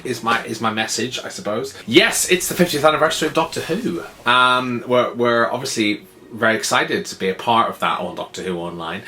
is my message, I suppose. Yes, it's the 50th anniversary of Doctor Who. We're obviously very excited to be a part of that on Doctor Who Online.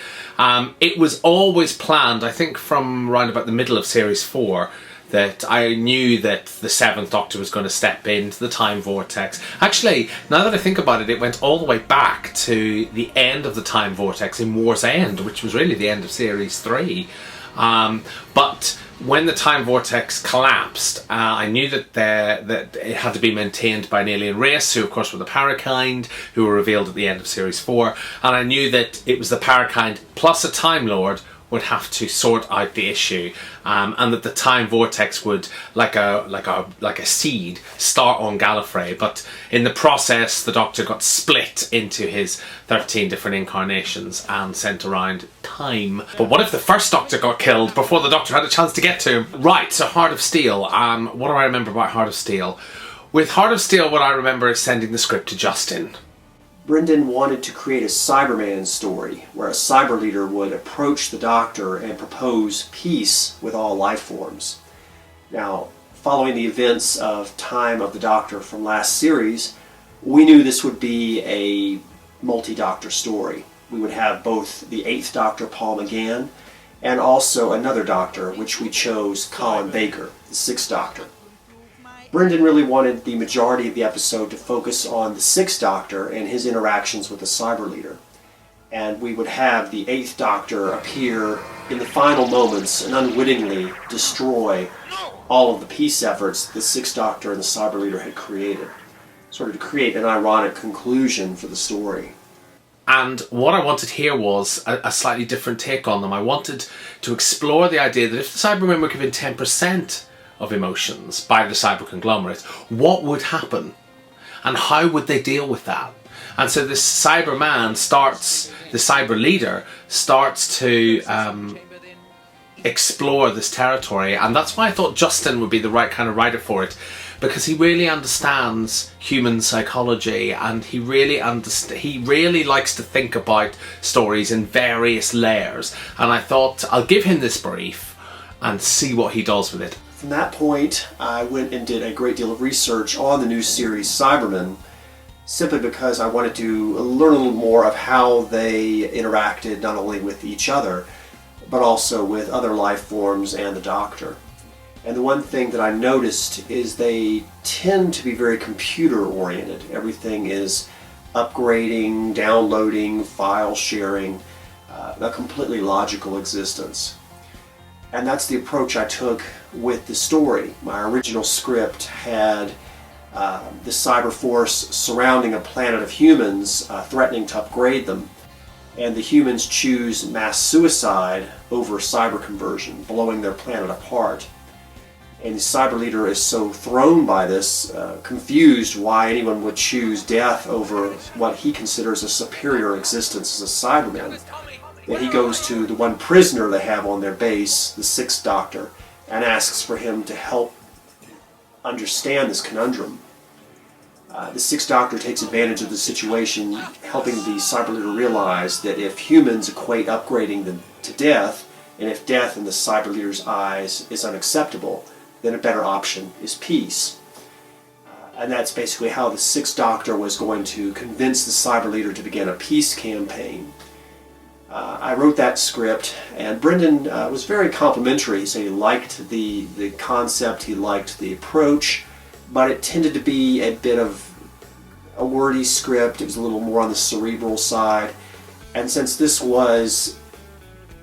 It was always planned, I think, from around about the middle of Series 4, that I knew that the 7th Doctor was going to step into the time vortex. Actually, now that I think about it, it went all the way back to the end of the time vortex in War's End, which was really the end of Series 3. But when the time vortex collapsed, I knew that it had to be maintained by an alien race, who of course were the Parakind, who were revealed at the end of Series 4, and I knew that it was the Parakind plus a Time Lord would have to sort out the issue, and that the time vortex would, like a seed, start on Gallifrey, but in the process the Doctor got split into his 13 different incarnations and sent around time. But what if the first Doctor got killed before the Doctor had a chance to get to him? Right, so Heart of Steel. What do I remember about Heart of Steel? With Heart of Steel, what I remember is sending the script to Justin. Brendan wanted to create a Cyberman story where a cyber leader would approach the Doctor and propose peace with all life forms. Now, following the events of Time of the Doctor from last series, we knew this would be a multi-Doctor story. We would have both the 8th Doctor, Paul McGann, and also another Doctor, which we chose Colin Baker, the 6th Doctor. Brendan really wanted the majority of the episode to focus on the 6th Doctor and his interactions with the Cyber Leader. And we would have the 8th Doctor appear in the final moments and unwittingly destroy all of the peace efforts the 6th Doctor and the Cyber Leader had created, sort of to create an ironic conclusion for the story. And what I wanted here was a slightly different take on them. I wanted to explore the idea that if the Cybermen were given 10% of emotions by the cyber conglomerate, what would happen and how would they deal with that? And so this Cyberman the cyber leader starts to explore this territory, and that's why I thought Justin would be the right kind of writer for it, because he really understands human psychology, and he really likes to think about stories in various layers, and I thought I'll give him this brief and see what he does with it. From that point, I went and did a great deal of research on the new series Cybermen, simply because I wanted to learn a little more of how they interacted not only with each other, but also with other life forms and the Doctor. And the one thing that I noticed is they tend to be very computer-oriented. Everything is upgrading, downloading, file sharing, a completely logical existence. And that's the approach I took with the story. My original script had the cyber force surrounding a planet of humans, threatening to upgrade them. And the humans choose mass suicide over cyber conversion, blowing their planet apart. And the cyber leader is so thrown by this, confused why anyone would choose death over what he considers a superior existence as a Cyberman, that he goes to the one prisoner they have on their base, the 6th Doctor, and asks for him to help understand this conundrum. The 6th Doctor takes advantage of the situation, helping the cyber leader realize that if humans equate upgrading them to death, and if death in the cyber leader's eyes is unacceptable, then a better option is peace. And that's basically how the 6th Doctor was going to convince the cyber leader to begin a peace campaign. I wrote that script, and Brendan was very complimentary. He said he liked the concept, he liked the approach, but it tended to be a bit of a wordy script. It was a little more on the cerebral side. And since this was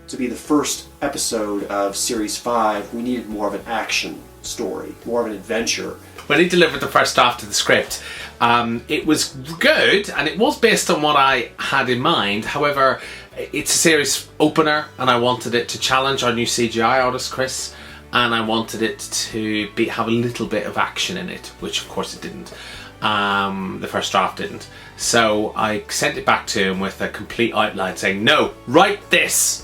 to be the first episode of Series 5, we needed more of an action story, more of an adventure. When he delivered the first draft of the script, it was good, and it was based on what I had in mind. However, it's a series opener, and I wanted it to challenge our new CGI artist, Chris, and I wanted it to have a little bit of action in it, which of course it didn't. The first draft didn't. So I sent it back to him with a complete outline saying, no, write this!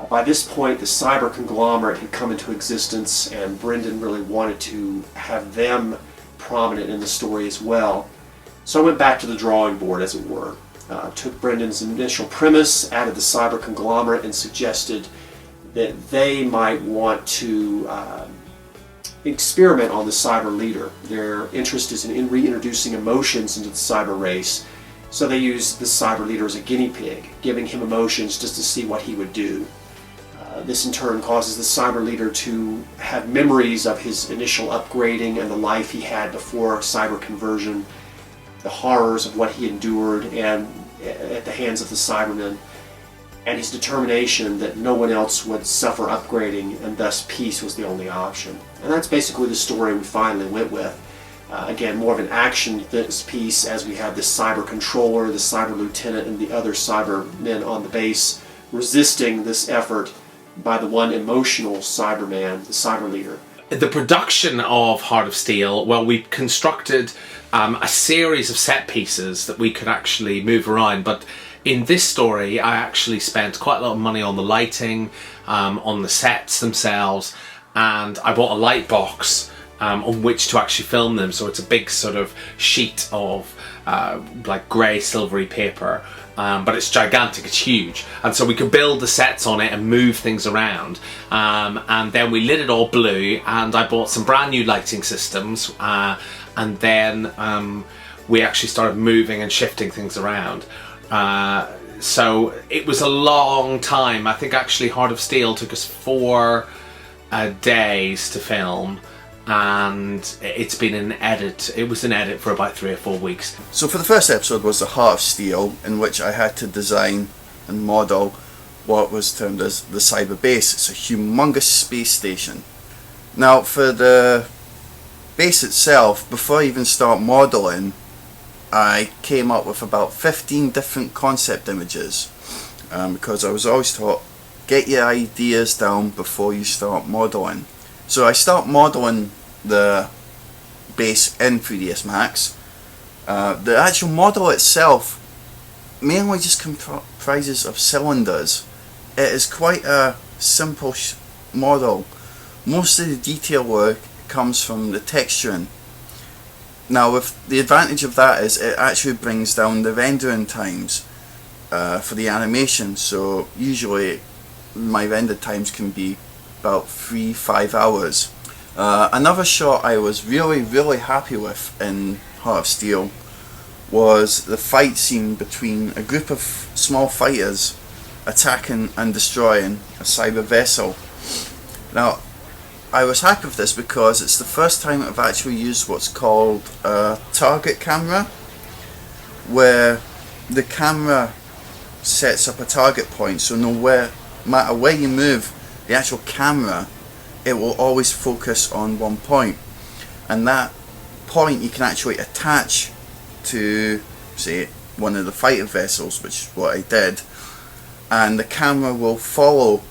By this point, the cyber conglomerate had come into existence, and Brendan really wanted to have them prominent in the story as well. So I went back to the drawing board, as it were. Took Brendan's initial premise, added the cyber conglomerate, and suggested that they might want to experiment on the cyber leader. Their interest is in reintroducing emotions into the cyber race, so they use the cyber leader as a guinea pig, giving him emotions just to see what he would do. This in turn causes the cyber leader to have memories of his initial upgrading and the life he had before cyber conversion, the horrors of what he endured and at the hands of the Cybermen, and his determination that no one else would suffer upgrading and thus peace was the only option. And that's basically the story we finally went with. Again, more of an action piece as we have the cyber controller, the cyber lieutenant, and the other Cybermen on the base resisting this effort by the one emotional Cyberman, the cyber leader. The production of Heart of Steel, well, we constructed a series of set pieces that we could actually move around, but in this story I actually spent quite a lot of money on the lighting, on the sets themselves, and I bought a light box on which to actually film them. So it's a big sort of sheet of like grey silvery paper, but it's gigantic, it's huge, and so we could build the sets on it and move things around, and then we lit it all blue, and I bought some brand new lighting systems, and then we actually started moving and shifting things around. So it was a long time. I think actually Heart of Steel took us 4 days to film, and it's been an edit. It was an edit for about 3 or 4 weeks. So for the first episode was the Heart of Steel, in which I had to design and model what was termed as the cyber base. It's a humongous space station. Now for the base itself, before I even start modeling, I came up with about 15 different concept images, because I was always taught, get your ideas down before you start modeling. So I start modeling the base in 3ds Max. The actual model itself mainly just comprises of cylinders. It is quite a simple model. Most of the detail work comes from the texturing. Now, with the advantage of that is it actually brings down the rendering times for the animation. So usually my render times can be about 3-5 hours. Another shot I was really happy with in Heart of Steel was the fight scene between a group of small fighters attacking and destroying a cyber vessel. Now, I was happy with this because it's the first time I've actually used what's called a target camera, where the camera sets up a target point, so no matter where you move the actual camera, it will always focus on one point, and that point you can actually attach to, say, one of the fighter vessels, which is what I did, and the camera will follow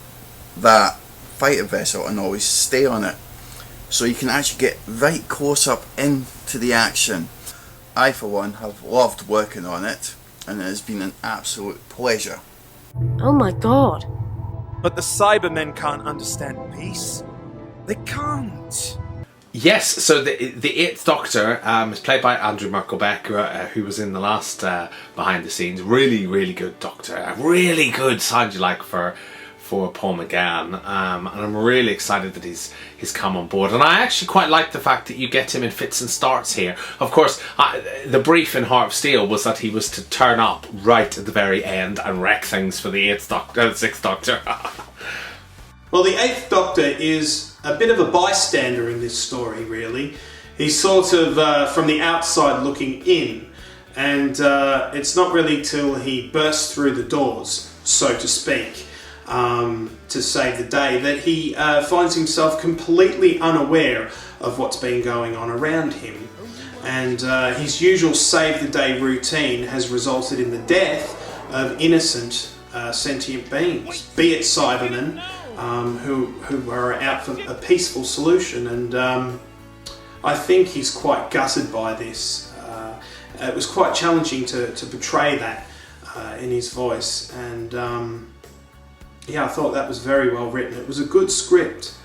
that fighter vessel and always stay on it, so you can actually get right close up into the action. I for one have loved working on it, and it has been an absolute pleasure. Oh my god. But the Cybermen can't understand peace. They can't. Yes, so the 8th Doctor is played by Andrew Merkelbeck, who was in the last behind the scenes. Really good Doctor. A really good sound you like for Paul McGann, and I'm really excited that he's come on board. And I actually quite like the fact that you get him in fits and starts here. Of course, the brief in Heart of Steel was that he was to turn up right at the very end and wreck things for the 6th Doctor. Well, the 8th Doctor is a bit of a bystander in this story, really. He's sort of from the outside looking in, and it's not really till he bursts through the doors, so to speak, to save the day, that he finds himself completely unaware of what's been going on around him. And his usual save-the-day routine has resulted in the death of innocent sentient beings, be it Cybermen, who are out for a peaceful solution. And I think he's quite gutted by this. It was quite challenging to portray that in his voice, and yeah, I thought that was very well written. It was a good script.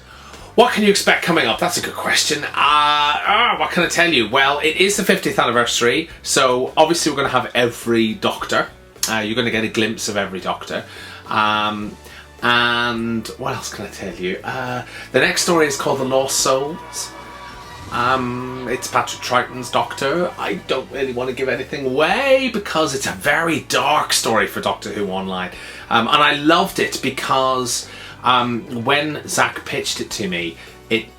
What can you expect coming up? That's a good question. What can I tell you? Well, it is the 50th anniversary, so obviously we're going to have every Doctor. You're going to get a glimpse of every Doctor. And what else can I tell you? The next story is called The Lost Souls. It's Patrick Troughton's Doctor. I don't really want to give anything away because it's a very dark story for Doctor Who Online. And I loved it because when Zach pitched it to me, he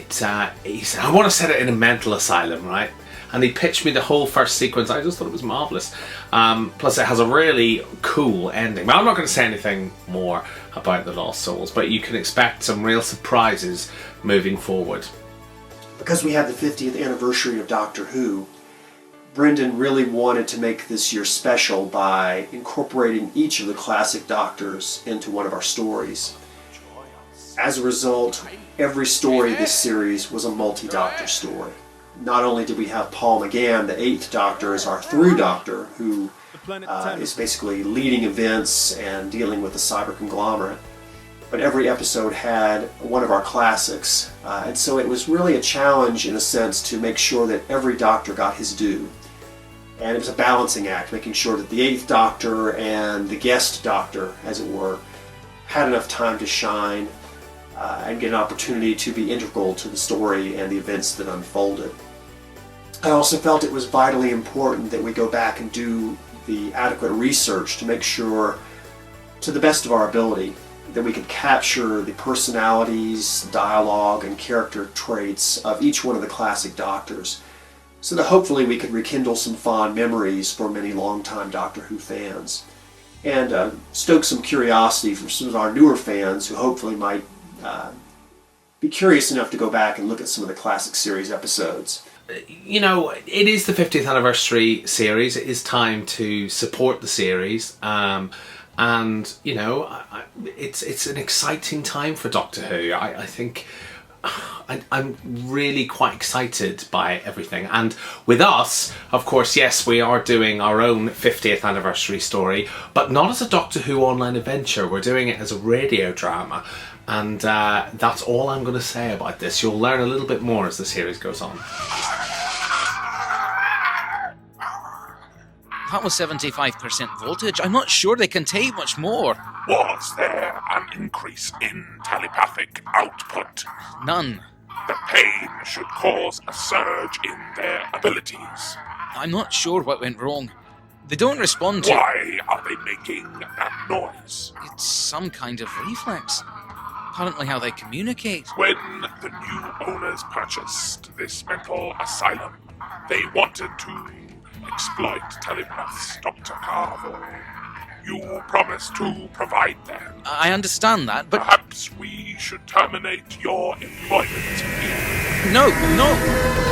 said, I want to set it in a mental asylum, right? And he pitched me the whole first sequence. I just thought it was marvellous. Plus it has a really cool ending. But I'm not going to say anything more about The Lost Souls, but you can expect some real surprises moving forward. Because we have the 50th anniversary of Doctor Who, Brendan really wanted to make this year special by incorporating each of the classic Doctors into one of our stories. As a result, every story this series was a multi-Doctor story. Not only did we have Paul McGann, the 8th Doctor, as our through Doctor, who is basically leading events and dealing with the cyber conglomerate, but every episode had one of our classics. And so it was really a challenge, in a sense, to make sure that every Doctor got his due. And it was a balancing act, making sure that the 8th Doctor and the guest Doctor, as it were, had enough time to shine and get an opportunity to be integral to the story and the events that unfolded. I also felt it was vitally important that we go back and do the adequate research to make sure, to the best of our ability, that we could capture the personalities, dialogue, and character traits of each one of the classic Doctors, so that hopefully we could rekindle some fond memories for many longtime Doctor Who fans, and stoke some curiosity for some of our newer fans who hopefully might be curious enough to go back and look at some of the classic series episodes. You know, it is the 50th anniversary series. It is time to support the series. And, you know, it's an exciting time for Doctor Who. I think I'm really quite excited by everything. And with us, of course, yes, we are doing our own 50th anniversary story, but not as a Doctor Who online adventure. We're doing it as a radio drama. And that's all I'm going to say about this. You'll learn a little bit more as the series goes on. That was 75% voltage. I'm not sure they can take much more. Was there an increase in telepathic output? None. The pain should cause a surge in their abilities. I'm not sure what went wrong. They don't respond to... Why are they making that noise? It's some kind of reflex. Apparently how they communicate. When the new owners purchased this mental asylum, they wanted to exploit telepaths, Dr. Carver. You promised to provide them. I understand that, but... Perhaps we should terminate your employment here. No!